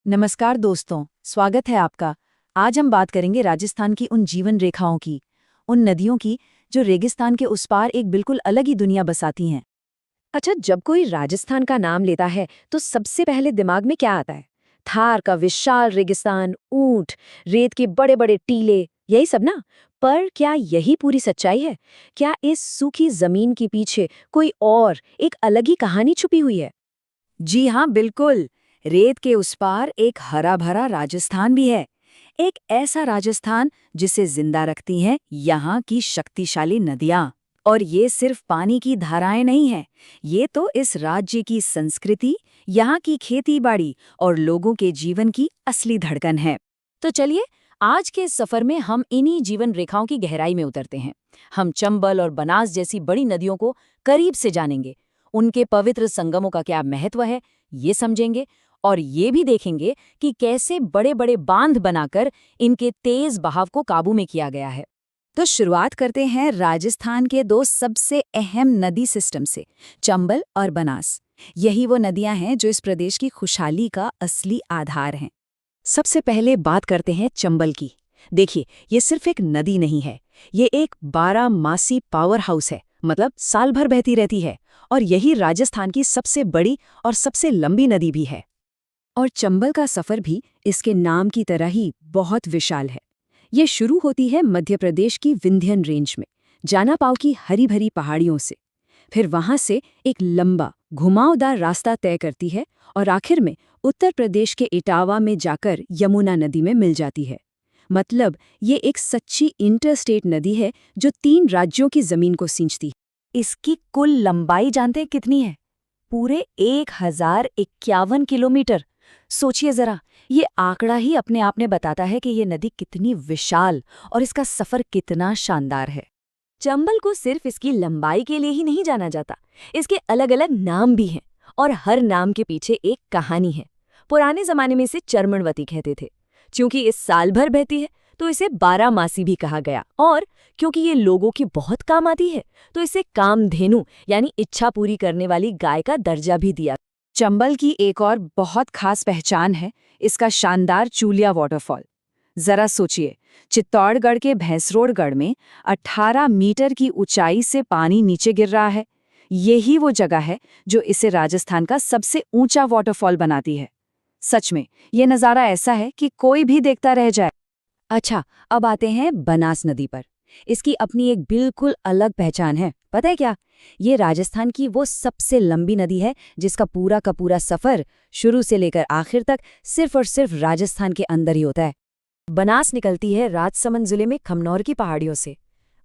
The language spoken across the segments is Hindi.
नमस्कार दोस्तों, स्वागत है आपका। आज हम बात करेंगे राजस्थान की उन जीवन रेखाओं की, उन नदियों की जो रेगिस्तान के उस पार एक बिल्कुल अलग ही दुनिया बसाती हैं। अच्छा, जब कोई राजस्थान का नाम लेता है तो सबसे पहले दिमाग में क्या आता है? थार का विशाल रेगिस्तान, ऊंट, रेत के बड़े बड़े टीले, यही सब ना? पर क्या यही पूरी सच्चाई है? क्या इस सूखी जमीन के पीछे कोई और एक अलग ही कहानी छुपी हुई है? जी हाँ, बिल्कुल। रेत के उस पार एक हरा भरा राजस्थान भी है। एक ऐसा राजस्थान जिसे जिंदा रखती हैं यहाँ की शक्तिशाली नदियाँ। और ये सिर्फ पानी की धाराएं नहीं हैं, ये तो इस राज्य की संस्कृति, यहाँ की खेती बाड़ी और लोगों के जीवन की असली धड़कन है। तो चलिए, आज के इस सफर में हम इन्हीं जीवन रेखाओं की गहराई में उतरते हैं। हम चंबल और बनास जैसी बड़ी नदियों को करीब से जानेंगे, उनके पवित्र संगमों का क्या महत्व है ये समझेंगे, और ये भी देखेंगे कि कैसे बड़े बड़े बांध बनाकर इनके तेज बहाव को काबू में किया गया है। तो शुरुआत करते हैं राजस्थान के दो सबसे अहम नदी सिस्टम से, चंबल और बनास। यही वो नदियां हैं जो इस प्रदेश की खुशहाली का असली आधार हैं। सबसे पहले बात करते हैं चंबल की। देखिए, ये सिर्फ एक नदी नहीं है, ये एक 12 मासी पावर हाउस है, मतलब साल भर बहती रहती है। और यही राजस्थान की सबसे बड़ी और सबसे लंबी नदी भी है। और चंबल का सफर भी इसके नाम की तरह ही बहुत विशाल है। ये शुरू होती है मध्य प्रदेश की विंध्यन रेंज में, जानापाव की हरी भरी पहाड़ियों से। फिर वहां से एक लंबा घुमावदार रास्ता तय करती है और आखिर में उत्तर प्रदेश के इटावा में जाकर यमुना नदी में मिल जाती है। मतलब ये एक सच्ची इंटरस्टेट नदी है जो 3 राज्यों की जमीन को सींचती है। इसकी कुल लंबाई जानते हैं कितनी है? पूरे 1051 किलोमीटर। सोचिए जरा, ये आंकड़ा ही अपने आप में बताता है कि ये नदी कितनी विशाल और इसका सफर कितना शानदार है। चंबल को सिर्फ इसकी लंबाई के लिए ही नहीं जाना जाता, इसके अलग अलग नाम भी हैं और हर नाम के पीछे एक कहानी है। पुराने जमाने में इसे चर्मणवती कहते थे। क्योंकि इस साल भर बहती है तो इसे 12 मासी भी कहा गया, और क्योंकि ये लोगों की बहुत काम आती है तो इसे कामधेनु यानी इच्छा पूरी करने वाली गाय का दर्जा भी दिया। चंबल की एक और बहुत खास पहचान है इसका शानदार चूलिया वाटरफॉल। जरा सोचिए, चित्तौड़गढ़ के भैंसरोडगढ़ में 18 मीटर की ऊंचाई से पानी नीचे गिर रहा है। यही वो जगह है जो इसे राजस्थान का सबसे ऊंचा वाटरफॉल बनाती है। सच में ये नज़ारा ऐसा है कि कोई भी देखता रह जाए। अच्छा, अब आते हैं बनास नदी पर। इसकी अपनी एक बिल्कुल अलग पहचान है। पता है क्या? ये राजस्थान की वो सबसे लंबी नदी है जिसका पूरा का पूरा सफर शुरू से लेकर आखिर तक सिर्फ और सिर्फ राजस्थान के अंदर ही होता है। बनास निकलती है राजसमंद जिले में खमनौर की पहाड़ियों से।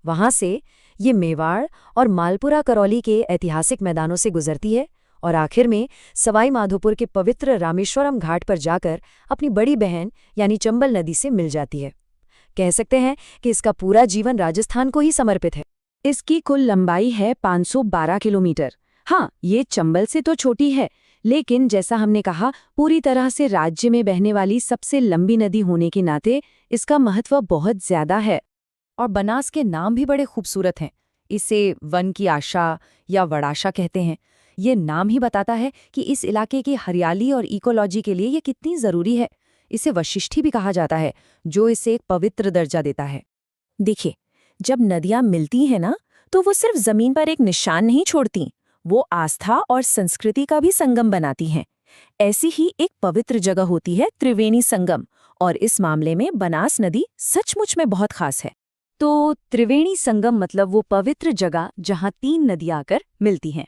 वहां से ये मेवाड़ और मालपुरा करौली के ऐतिहासिक मैदानों से गुजरती है और आखिर में सवाई माधोपुर के पवित्र रामेश्वरम घाट पर जाकर अपनी बड़ी बहन यानी चंबल नदी से मिल जाती है। कह सकते हैं कि इसका पूरा जीवन राजस्थान को ही समर्पित है। इसकी कुल लंबाई है 512 किलोमीटर। हाँ, ये चंबल से तो छोटी है, लेकिन जैसा हमने कहा, पूरी तरह से राज्य में बहने वाली सबसे लंबी नदी होने के नाते इसका महत्व बहुत ज्यादा है। और बनास के नाम भी बड़े खूबसूरत हैं। इसे वन की आशा या वड़ाशा कहते हैं। ये नाम ही बताता है कि इस इलाके की हरियाली और इकोलॉजी के लिए ये कितनी जरूरी है। इसे वशिष्ठी भी कहा जाता है, जो इसे एक पवित्र दर्जा देता है। देखिए, जब नदियां मिलती हैं ना, तो वो सिर्फ जमीन पर एक निशान नहीं छोड़ती, वो आस्था और संस्कृति का भी संगम बनाती हैं। ऐसी ही एक पवित्र जगह होती है त्रिवेणी संगम, और इस मामले में बनास नदी सचमुच में बहुत खास है। तो त्रिवेणी संगम मतलब वो पवित्र जगह जहां 3 नदियां आकर मिलती हैं।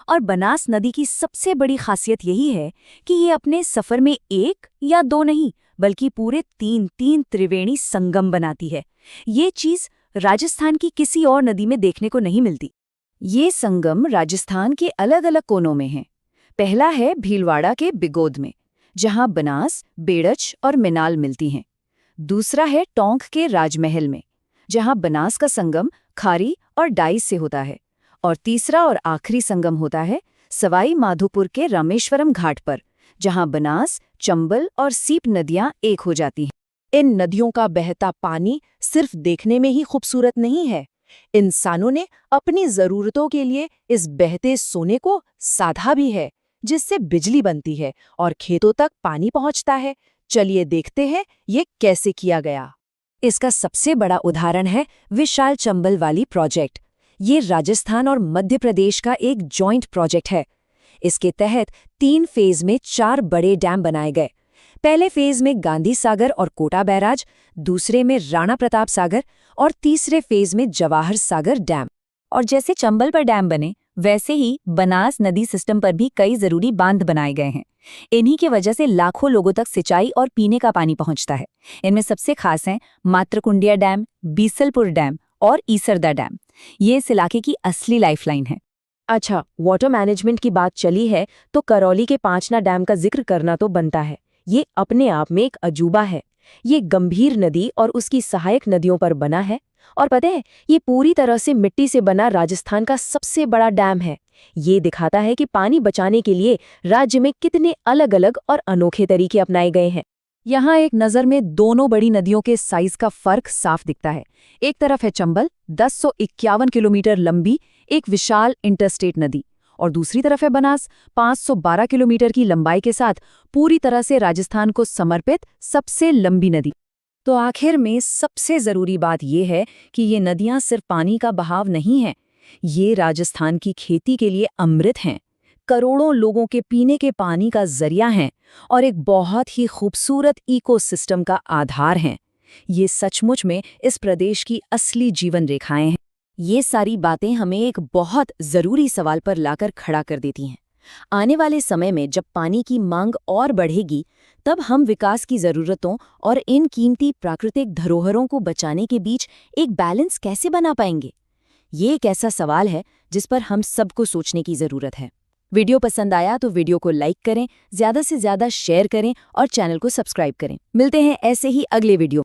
और बनास नदी की सबसे बड़ी खासियत यही है कि ये अपने सफर में 1 या 2 नहीं, बल्कि पूरे 3 त्रिवेणी संगम बनाती है। ये चीज राजस्थान की किसी और नदी में देखने को नहीं मिलती। ये संगम राजस्थान के अलग अलग कोनों में हैं। पहला है भीलवाड़ा के बिगोद में, जहां बनास, बेड़च और मिनाल मिलती हैं। दूसरा है टोंक के राजमहल में, जहां बनास का संगम खारी और डाइस से होता है। और तीसरा और आखिरी संगम होता है सवाई माधोपुर के रामेश्वरम घाट पर, जहां बनास, चंबल और सीप नदियां एक हो जाती हैं। इन नदियों का बहता पानी सिर्फ देखने में ही खूबसूरत नहीं है, इंसानों ने अपनी जरूरतों के लिए इस बहते सोने को साधा भी है। जिससे बिजली बनती है और खेतों तक पानी पहुंचता है। चलिए देखते हैं ये कैसे किया गया। इसका सबसे बड़ा उदाहरण है विशाल चंबल वाली प्रोजेक्ट। ये राजस्थान और मध्य प्रदेश का एक जॉइंट प्रोजेक्ट है। इसके तहत 3 फेज में 4 बड़े डैम बनाए गए। पहले फेज में गांधी सागर और कोटा बैराज, दूसरे में राणा प्रताप सागर और तीसरे फेज में जवाहर सागर डैम। और जैसे चंबल पर डैम बने, वैसे ही बनास नदी सिस्टम पर भी कई जरूरी बांध बनाए गए हैं। इन्हीं की वजह से लाखों लोगों तक सिंचाई और पीने का पानी पहुंचता है। इनमें सबसे खास हैं मातृकुंडिया डैम, बीसलपुर डैम और ईसरदा डैम। ये इस इलाके की असली लाइफलाइन है। अच्छा, वाटर मैनेजमेंट की बात चली है तो करौली के पांचना डैम का जिक्र करना तो बनता है। ये अपने आप में एक अजूबा है। ये गंभीर नदी और उसकी सहायक नदियों पर बना है। और पता है, ये पूरी तरह से मिट्टी से बना राजस्थान का सबसे बड़ा डैम है। ये दिखाता है कि पानी बचाने के लिए राज्य में कितने अलग-अलग और अनोखे तरीके अपनाए गए हैं। यहाँ एक नज़र में दोनों बड़ी नदियों के साइज का फर्क साफ दिखता है। एक तरफ है चंबल, 1051 किलोमीटर लंबी एक विशाल इंटरस्टेट नदी, और दूसरी तरफ है बनास, 512 किलोमीटर की लंबाई के साथ पूरी तरह से राजस्थान को समर्पित सबसे लंबी नदी। तो आखिर में सबसे जरूरी बात यह है कि ये नदियां सिर्फ पानी का बहाव नहीं हैं, ये राजस्थान की खेती के लिए अमृत हैं, करोड़ों लोगों के पीने के पानी का जरिया हैं और एक बहुत ही खूबसूरत इकोसिस्टम का आधार हैं। ये सचमुच में इस प्रदेश की असली जीवन रेखाएं हैं। ये सारी बातें हमें एक बहुत जरूरी सवाल पर लाकर खड़ा कर देती हैं। आने वाले समय में जब पानी की मांग और बढ़ेगी, तब हम विकास की जरूरतों और इन कीमती प्राकृतिक धरोहरों को बचाने के बीच एक बैलेंस कैसे बना पाएंगे? ये एक ऐसा सवाल है जिस पर हम सबको सोचने की जरूरत है। वीडियो पसंद आया तो वीडियो को लाइक करें, ज्यादा से ज्यादा शेयर करें और चैनल को सब्सक्राइब करें। मिलते हैं ऐसे ही अगले वीडियो।